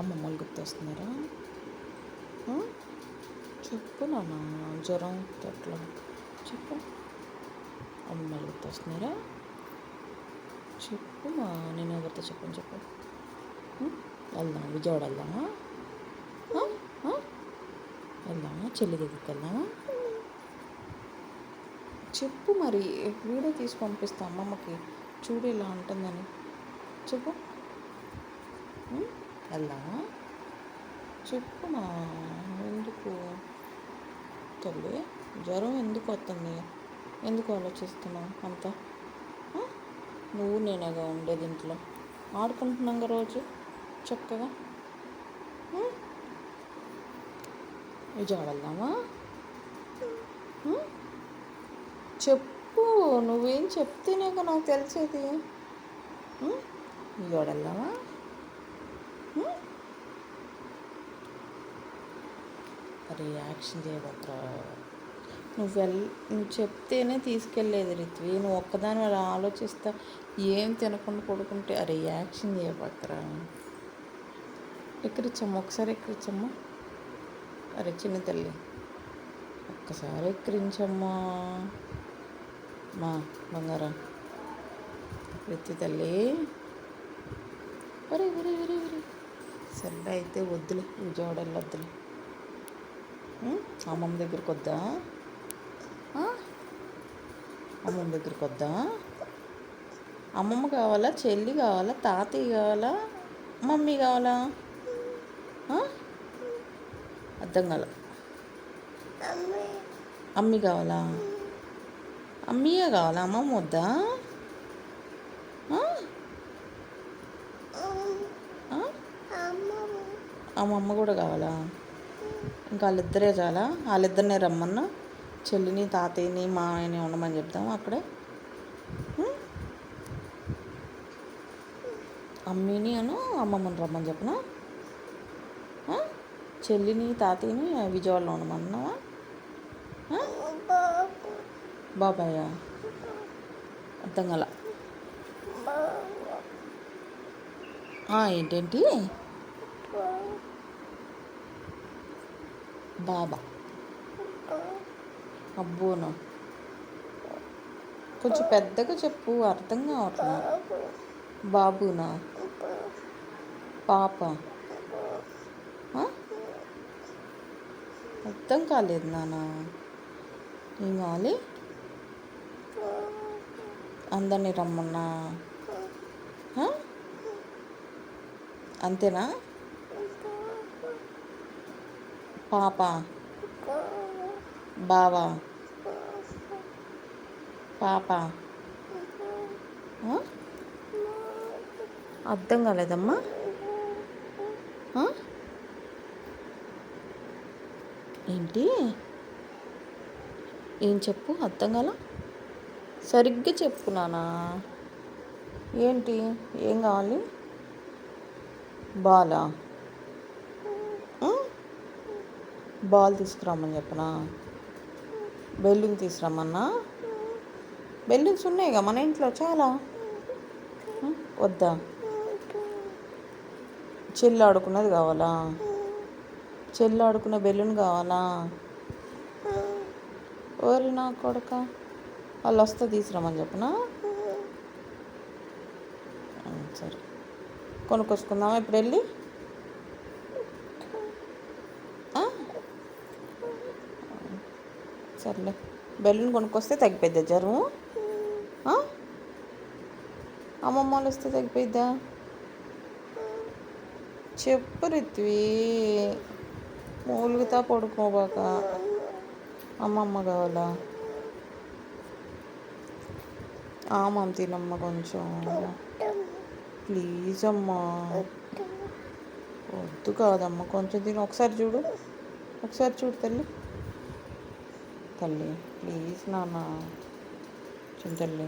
అమ్మమ్మలు గుర్తొస్తున్నారా? చెప్పు నాన్న, జ్వరం ఎట్లా చెప్పు. అమ్మమ్మలు గుర్తొస్తున్నారా? చెప్పు మా, నేను ఎవరితో చెప్పని చెప్పు. వెళ్దాం, విజయవాడ వెళ్దామా? వెళ్దామా? చెల్లి దగ్గరికి వెళ్దామా? చెప్పు మరి, వీడియో తీసి పంపిస్తా అమ్మమ్మకి, చూడు ఇలా ఉంటుందని చెప్పు. వెళ్దామా? చెప్పు మా, ఎందుకు తల్లి జ్వరం ఎందుకు వస్తుంది? ఎందుకు ఆలోచిస్తున్నావు అంతా? నువ్వు నేనేగా ఉండేది ఇంట్లో, ఆడుకుంటున్నాగా రోజు చక్కగా. విజయవాడ వెళ్దామా? చెప్పు, నువ్వేం చెప్తేనేగా నాకు తెలిసేది. విజయవాడ వెళ్దామా? అరే యాక్షన్ చేయబోతురా. నువ్వు చెప్తేనే తీసుకెళ్ళేది రిత్వి, నువ్వు ఒక్కదాని అలా ఆలోచిస్తా ఏం తినకుండా పడుకుంటే. అరే యాక్షన్ చేయబోతురా. ఎక్కిరిచ్చమ్మా, ఒకసారి ఎక్కిరిచ్చమ్మా. అరే చిన్న తల్లి, ఒక్కసారి ఎక్కిరించమ్మా మా బంగారం. రిత్వి తల్లి, ఒరే ఒరే ఒరే ఒరే. సరే అయితే వద్దులే, విజయవాడ వెళ్ళొద్దులే. అమ్మమ్మ దగ్గరికి వద్దా? అమ్మమ్మ దగ్గరికి వద్దా? అమ్మమ్మ కావాలా, చెల్లి కావాలా, తాతయ్య కావాలా, మమ్మీ కావాలా? అర్థం కాల. అమ్మీ కావాలా? అమ్మీయే కావాలా, అమ్మమ్మ వద్దా? అమ్మమ్మ కూడా కావాలా? ఇంకా వాళ్ళిద్దరే చాలా, వాళ్ళిద్దరినే రమ్మన్నా. చెల్లిని తాతయ్యని మామయ్యని ఉండమని చెప్తాము అక్కడే. అమ్మీని అను అమ్మమ్మని రమ్మని చెప్పనా? చెల్లిని తాతయ్యని విజయవాడలో ఉండమన్నావా? బాబాయ్ అర్థం కాల. ఏంటేంటి? బాబా అబ్బోను, కొంచెం పెద్దగా చెప్పు, అర్థం కావట్లా. బాబునా? పాప? అర్థం కాలేదు నాన్న, ఏం కావాలి? అందరినీ రమ్మన్నా? అంతేనా? పాప, బావా, పాప? అర్థం కాలేదమ్మా. ఏంటి? ఏం చెప్పు, అర్థం కాల. సరిగ్గా చెప్పు నానా. ఏంటి, ఏం కావాలి? బాలా? బాల్ తీసుకురమ్మని చెప్పనా? బెలూన్ తీసుకురమ్మన్నా? బెలూన్స్ ఉన్నాయిగా మన ఇంట్లో చాలా. వద్దా? చెల్లి ఆడుకున్నది కావాలా? చెల్లి ఆడుకున్న బెలూన్ కావాలా? ఓరి నా కొడక, వాళ్ళు వస్తే తీసుకురమ్మని చెప్పనా? సరే, కొనుక్కొచ్చుకుందామా ఇప్పుడు వెళ్ళి? సర్లే, బెలూన్ కొనుక్కొస్తే తగ్గిపోద్దా జ్వరం? అమ్మమ్మ వాళ్ళు వస్తే తగ్గిపోయిద్దా? చెప్పు రిత్వి, మూలుగుతా పడుకోబాక. అమ్మమ్మ కావాలా? ఆమమ్మ తినమ్మ కొంచెం, ప్లీజ్ అమ్మా. వద్దు కాదమ్మా, కొంచెం తిను. ఒకసారి చూడు, ఒకసారి చూడు తల్లి. తల్లి ప్లీజ్ నాన్న, చిన్న తల్లి.